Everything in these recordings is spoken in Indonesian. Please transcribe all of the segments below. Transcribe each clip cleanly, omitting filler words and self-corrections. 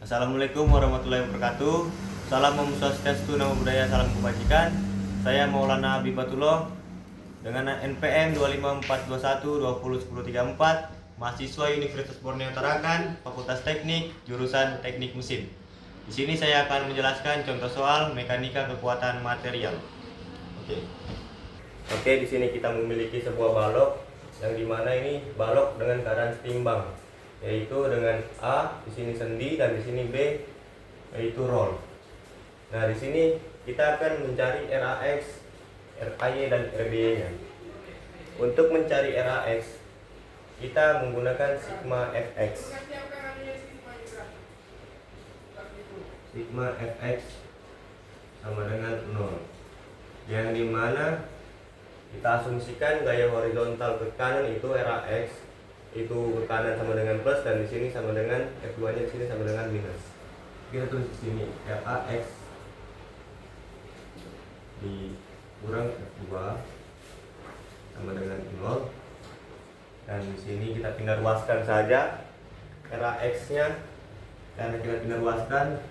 Assalamualaikum warahmatullahi wabarakatuh. Salam Om Swastiastu, Namo Buddhaya, salam kebajikan. Saya Maulana Habibatullah dengan NPM 25421201034, mahasiswa Universitas Borneo Tarakan, Fakultas Teknik, jurusan Teknik Mesin. Di sini saya akan menjelaskan contoh soal mekanika kekuatan material. Oke, di sini kita memiliki sebuah balok yang dimana ini balok dengan keadaan setimbang, yaitu dengan A di sini sendi dan di sini B yaitu roll. Nah, di sini kita akan mencari RAX, RAY dan RBY-nya. Untuk mencari RAX, kita menggunakan sigma Fx. Sigma Fx sama dengan 0. Yang dimana kita asumsikan gaya horizontal ke kanan itu RAX, itu ke kanan sama dengan plus, dan di sini sama dengan F2-nya di sini sama dengan minus. Kita tulis di sini RAX dikurang F2 sama dengan 0, dan di sini kita pindah ruaskan saja RAX-nya, karena kita pindah ruaskan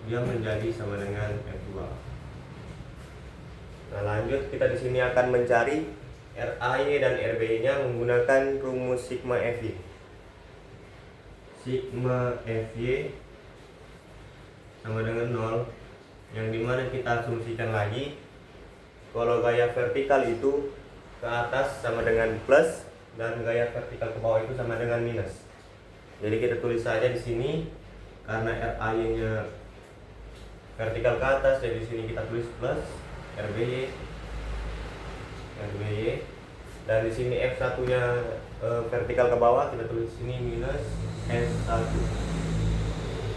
dia menjadi sama dengan F2. Nah, lanjut kita di sini akan mencari RAY dan RBY-nya menggunakan rumus sigma Fy. Sigma Fy sama dengan 0, yang dimana kita asumsikan lagi kalau gaya vertikal itu ke atas sama dengan plus dan gaya vertikal ke bawah itu sama dengan minus. Jadi kita tulis saja di sini, karena RAY-nya vertikal ke atas, jadi di sini kita tulis plus RBY, dan di sini F1-nya vertikal ke bawah, kita tulis di sini minus F1.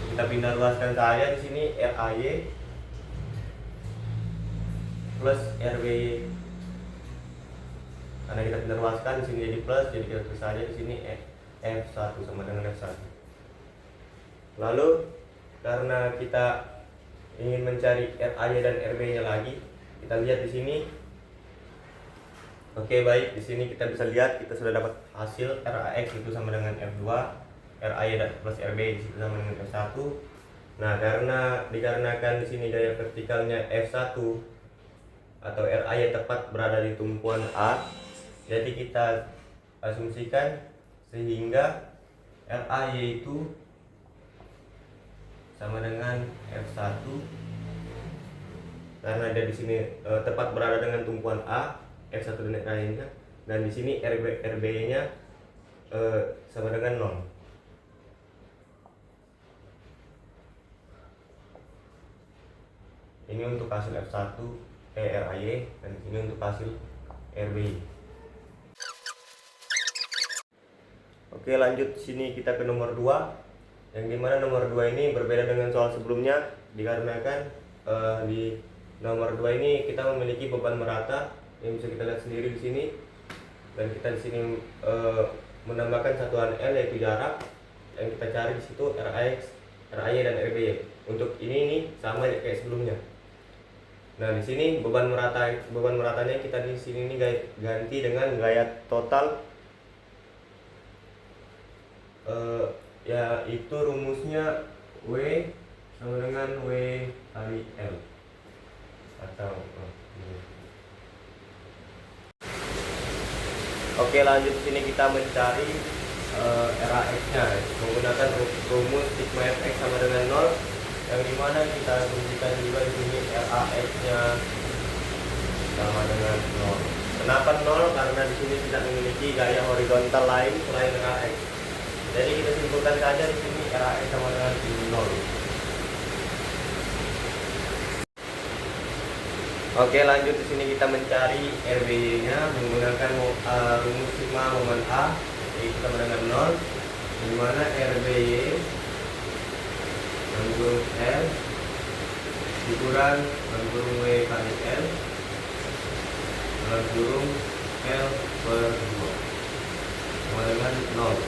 Kita pindah luaskan saja di sini RAY plus RBY, karena kita pindah luaskan di sini jadi plus, jadi kita tulis saja di sini F1 sama dengan F1. Lalu karena kita ingin mencari RAY dan RB-nya lagi, kita lihat di sini. Oke, baik, di sini kita bisa lihat kita sudah dapat hasil RAX itu sama dengan F2, RAY dan plus RB di situ sama dengan F1. Nah, dikarenakan di sini gaya vertikalnya F1 atau RAY tepat berada di tumpuan A, jadi kita asumsikan sehingga RAY itu sama dengan F1 karena dia di sini tepat berada dengan tumpuan A, F1 dan RAY-nya, dan di sini RBY-nya sama dengan 0. Ini untuk hasil F1 RAY, dan di sini untuk hasil RBY. Oke, lanjut sini kita ke nomor 2. Yang dimana nomor 2 ini berbeda dengan soal sebelumnya, dikarenakan di nomor 2 ini kita memiliki beban merata yang bisa kita lihat sendiri di sini, dan kita di sini menambahkan satuan L yaitu jarak, yang kita cari di situ RAX, RAY dan RBY. Untuk ini sama kayak sebelumnya. Nah, di sini beban meratanya kita di sini ini ganti dengan gaya total, yaitu rumusnya W sama dengan W kali L atau Oke, lanjut sini kita mencari RAX-nya menggunakan rumus sigma Fx sama dengan 0, yang dimana kita asumsikan juga di sini RAX-nya sama dengan 0. Kenapa 0? Karena di sini tidak memiliki gaya horizontal lain selain RAX. Jadi kita simpulkan saja di sini RAX sama dengan 0. Oke, lanjut di sini kita mencari RBY-nya menggunakan rumus sigma momen A, yaitu sama dengan 0, di mana RBY kurung L dikurang kurung W kali L kurung L per 2 sama dengan 0.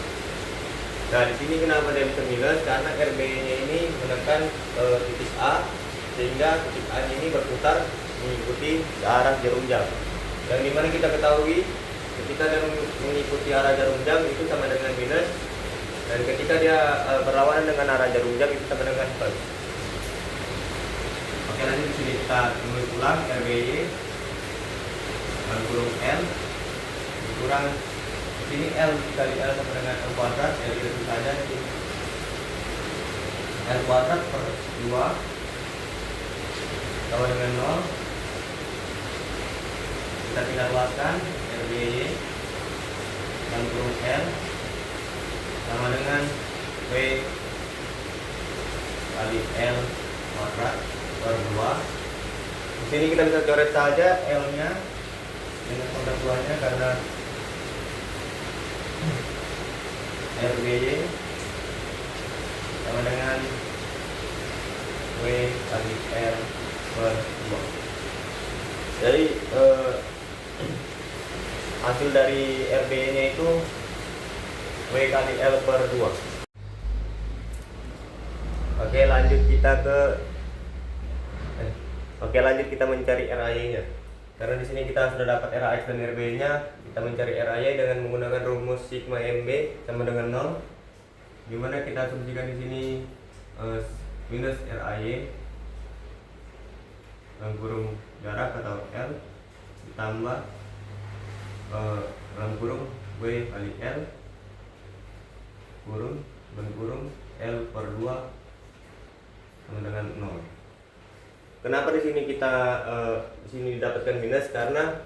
Nah, di sini kenapa dia bisa minus? Karena RBY-nya ini menekan titik A, sehingga titik A ini berputar mengikuti arah jarum jam, yang dimana kita ketahui ketika dia mengikuti arah jarum jam itu sama dengan minus Dan ketika dia berlawanan dengan arah jarum jam itu sama dengan plus. Oke, lanjut di sini kita tulis ulang RBY dalam kurung L dikurang sini L kali L sama dengan L kuadrat, ya itu saja di sini. L kuadrat per 2 sama dengan 0. Kita tinggal luaskan RBY dalam kurung L sama dengan W kali L kuadrat per 2. Di sini kita bisa coret saja L-nya dengan pembentukannya karena RBY sama dengan W kali L per 2. Jadi hasil dari RBY nya itu W kali L per 2. Lanjut kita mencari RAY nya. Karena di sini kita sudah dapat RAX dan RBY nya, kita mencari RAY dengan menggunakan rumus sigma MB sama dengan 0. Dimana kita asumsikan di sini minus RAY dalam kurung jarak atau L ditambah dalam kurung W kali L kurung dalam kurung L per 2 sama dengan 0. Kenapa di sini kita di sini didapatkan minus? Karena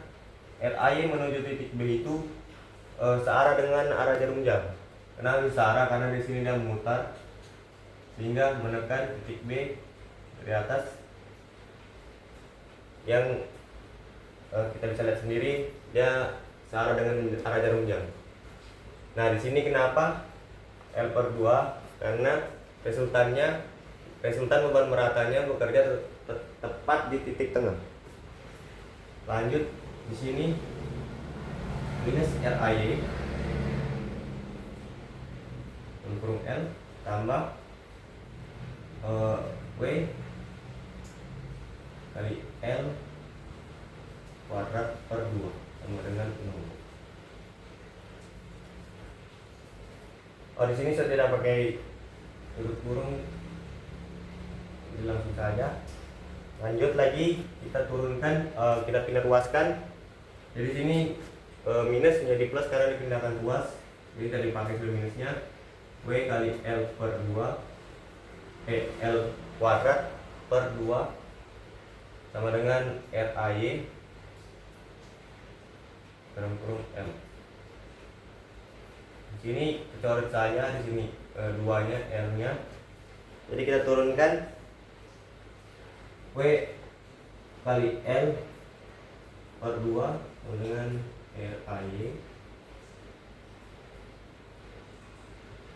RAY menuju titik B itu searah dengan arah jarum jam. Kenapa searah? Karena di sini dia memutar sehingga menekan titik B dari atas yang kita bisa lihat sendiri dia searah dengan arah jarum jam. Nah, di sini kenapa L per 2? Karena resultan beban meratanya bekerja tepat di titik tengah. Lanjut di sini minus RAY kurung L tambah W kali L kuadrat per 2 sama dengan 0. Di sini saya tidak pakai urut kurung, jadi langsung saja. Lanjut lagi kita turunkan, kita pindah ruaskan. Jadi sini minus menjadi plus karena dipindahkan ruas. Jadi tadi pakai sudah minusnya. W kali L per 2 L kuadrat per 2 sama dengan RAY dalam kurung L. Di sini coret saja di sini 2-nya L-nya. Jadi kita turunkan W kali L per 2 dengan RAY.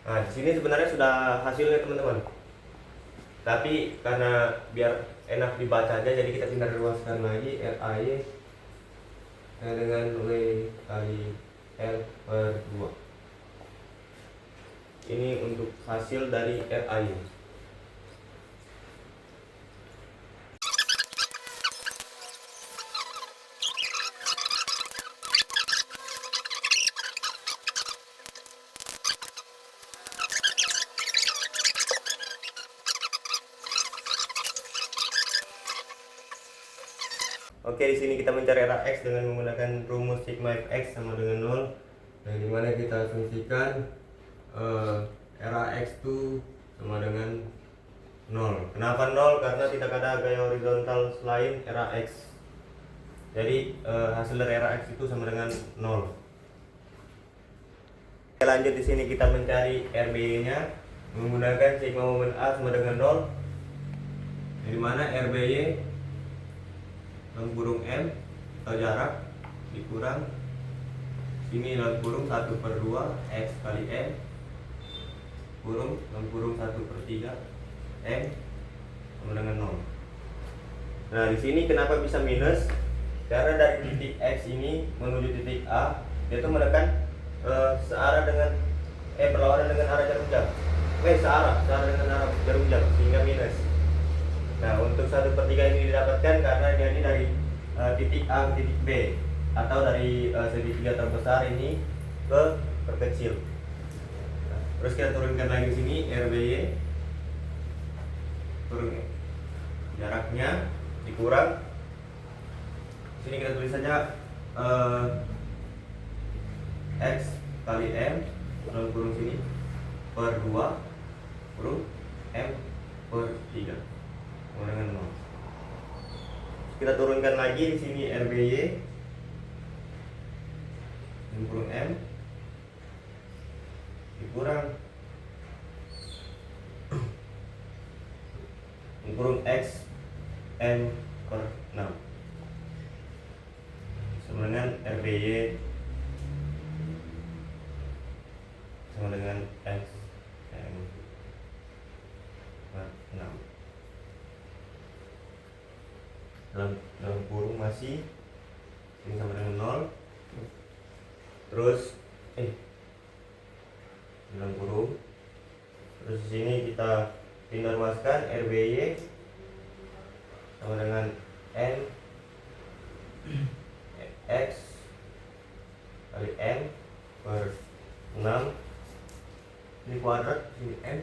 Nah, di sini sebenarnya sudah hasilnya teman-teman. Tapi karena biar enak dibaca aja, jadi kita tinggal ruaskan lagi RAY dengan W kali L per 2. Ini untuk hasil dari RAY. Oke, di sini kita mencari RAX dengan menggunakan rumus sigma fx sama dengan 0. Yang dimana kita asumsikan RAX itu sama dengan 0. Kenapa 0? Karena tidak ada gaya horizontal selain RAX. Jadi hasil dari RAX itu sama dengan 0. Lanjut di sini kita mencari RBY-nya menggunakan sigma momen A sama dengan 0. Di mana RBY dalam kurung M atau jarak dikurang sini dalam kurung 1/2 X kali M kurung dalam kurung 1/3 M sama dengan 0. Nah, di sini kenapa bisa minus? Karena dari titik X ini menuju titik A dia itu menekan searah dengan berlawanan dengan arah jarum jam. Searah dengan arah jarum jam sehingga minus. Nah, untuk 1/3 ini didapatkan karena dia ini dari titik A ke titik B atau dari segitiga terbesar ini ke terkecil. Nah, Terus kita turunkan lagi di sini RBY, turun jaraknya dikurang. Sini kita tulis saja X kali M dalam kurung sini per 2 kurung M per 3 sama dengan 0. Kita turunkan lagi di sini RBY dalam kurung M dikurang kurung X M per 6 sama dengan RBY sama dengan X M per 6 dalam kurung masih ini sama dengan 0. Terus dalam kurung, terus di sini kita pindah ruaskan RBY sama dengan N X kali M per 6 ini kuadrat, ini M.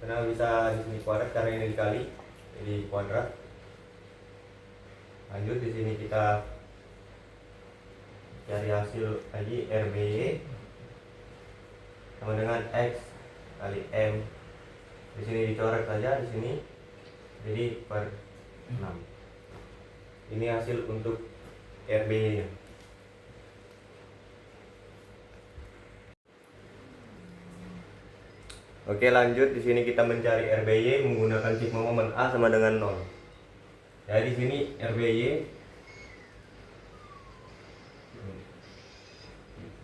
Kenapa bisa di sini kuadrat? Karena ini dikali, jadi kuadrat. Lanjut di sini kita cari hasil lagi RBY sama dengan X kali M. Di sini dicoret saja di sini, jadi per 6. Ini hasil untuk RBY-nya. Oke, lanjut di sini kita mencari RBY menggunakan sigma momen A sama dengan 0. Ya, di sini RBY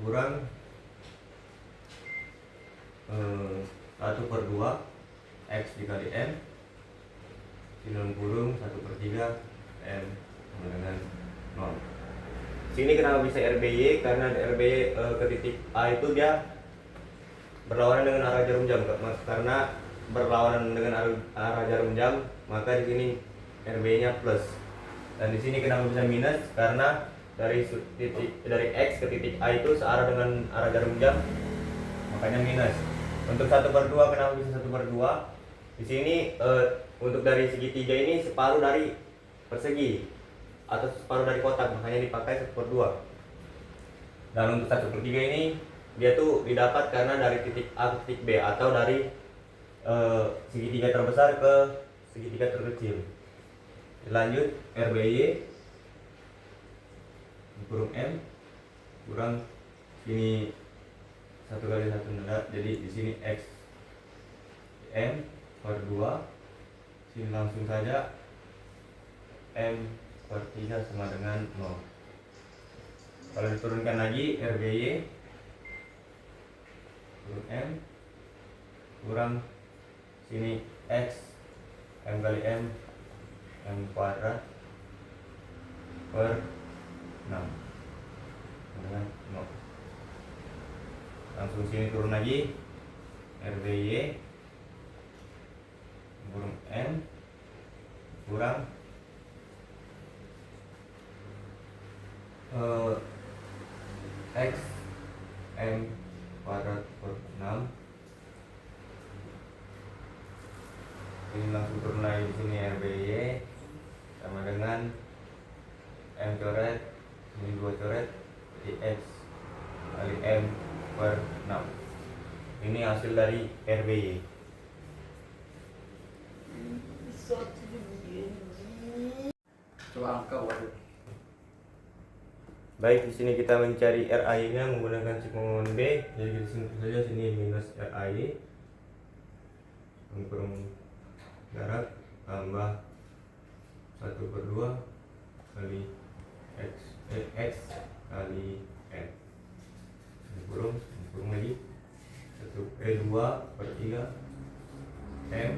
kurang 1 per 2 X dikali M dalam kurung 1 per 3 M sama dengan 0. Sini kenapa bisa RBY? Karena RBY ke titik A itu dia berlawanan dengan arah jarum jam. Karena berlawanan dengan arah jarum jam, maka di sini RBY-nya plus. Dan di sini kenapa bisa minus? Karena dari X ke titik A itu searah dengan arah jarum jam, makanya minus. Untuk 1 per 2 kenapa bisa 1 per 2? Di sini untuk dari segitiga ini separuh dari persegi atau separuh dari kotak, makanya dipakai 1 per 2. Dan untuk 1 per 3 ini dia tuh didapat karena dari titik A ke titik B atau dari segitiga terbesar ke segitiga terkecil. Lanjut RBY kurung M kurang sini 1 kali 1 nada, jadi di sini X M per 2, sini langsung saja M per 3 sama dengan 0. Kalau diturunkan lagi RBY kurung M kurang sini X M kali M kuadrat per 6 dengan 0. Langsung sini turun lagi RBY kurung M kurang X M kuadrat per 6. Ini langsung turun lagi di sini RBY sama dengan M coret, ini 2 coret, jadi X kali M per 6. Ini hasil dari RBY. Baik, di sini kita mencari RAY-nya menggunakan sigma momen B. Jadi di sini saja sini minus RAY kurung jarak tambah 1 per 2 kali X kali M kurung lagi 2 per 3 M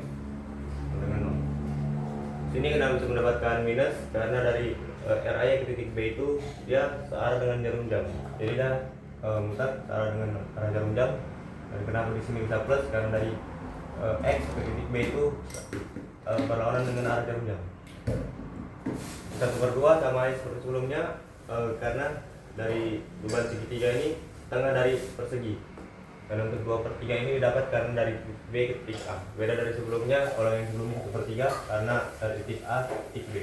dengan 0. Sini kenapa bisa mendapatkan minus? Karena dari RAY ke titik B itu dia searah dengan jarum jam, jadi dia mutar searah dengan arah jarum jam. Dan kenapa di sini bisa plus? Karena dari X ke titik B itu berlawanan dengan arah jarum jam. 1 per 2 sama seperti sebelumnya, karena dari beban segitiga ini setengah dari persegi, Dan untuk 2/3 ini didapatkan dari titik B ke titik A. Beda dari sebelumnya, kalau yang sebelumnya 1/3 karena dari titik A ke titik B.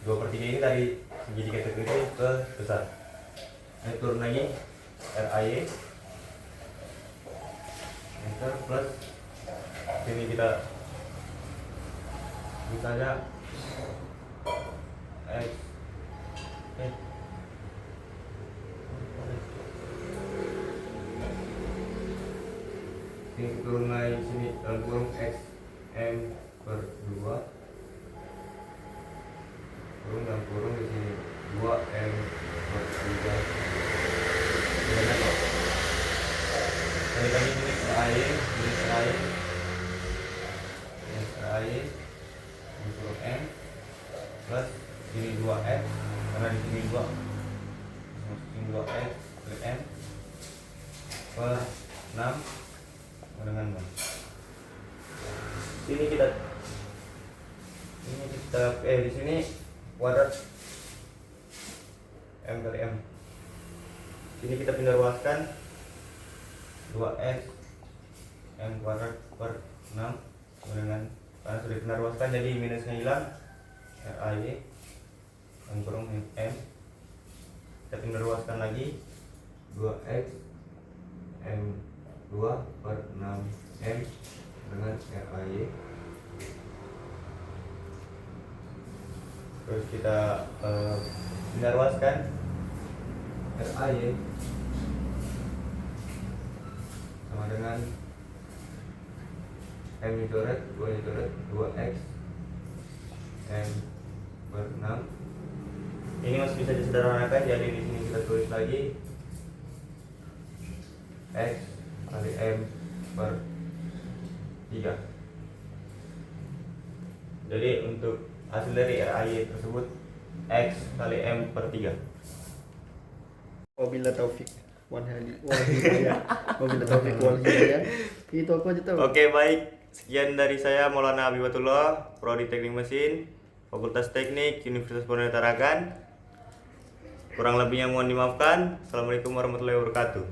2/3 ini dari segitiga terkecil ke besar. Ini turun lagi RAY enter plus sini kita misalnya X ini turun lagi sini dalam kurung X M per 2 turun dalam kurung di sini 2M per 3. Ini tadi ini RAY kurung M plus ini 2X karena di sini 2 ini 2X per M per 6 dengan sini kita di sini kuadrat M kali M. Sini kita pindah ruaskan 2x M kuadrat per 6 dengan karena sudah pindah ruaskan jadi minusnya hilang RAY M kurung M. Kita pindah ruaskan lagi 2x M 2 per 6 M dengan RAY. Terus kita pindah ruaskan RAY sama dengan M dicoret 2 dicoret 2x M per 6. Ini masih bisa disederhanakan, jadi di sini kita tulis lagi x kali M per 3. Jadi untuk hasil dari RAY tersebut X kali M per 3. Wabila taufik wal hidayah. Wabila taufik wal hidayah. Itu aku aja tahu. Oke, baik. Sekian dari saya Maulana Habibatullah, Prodi Teknik Mesin, Fakultas Teknik, Universitas Pontianak Tarakan. Kurang lebihnya mohon dimaafkan. Assalamualaikum warahmatullahi wabarakatuh.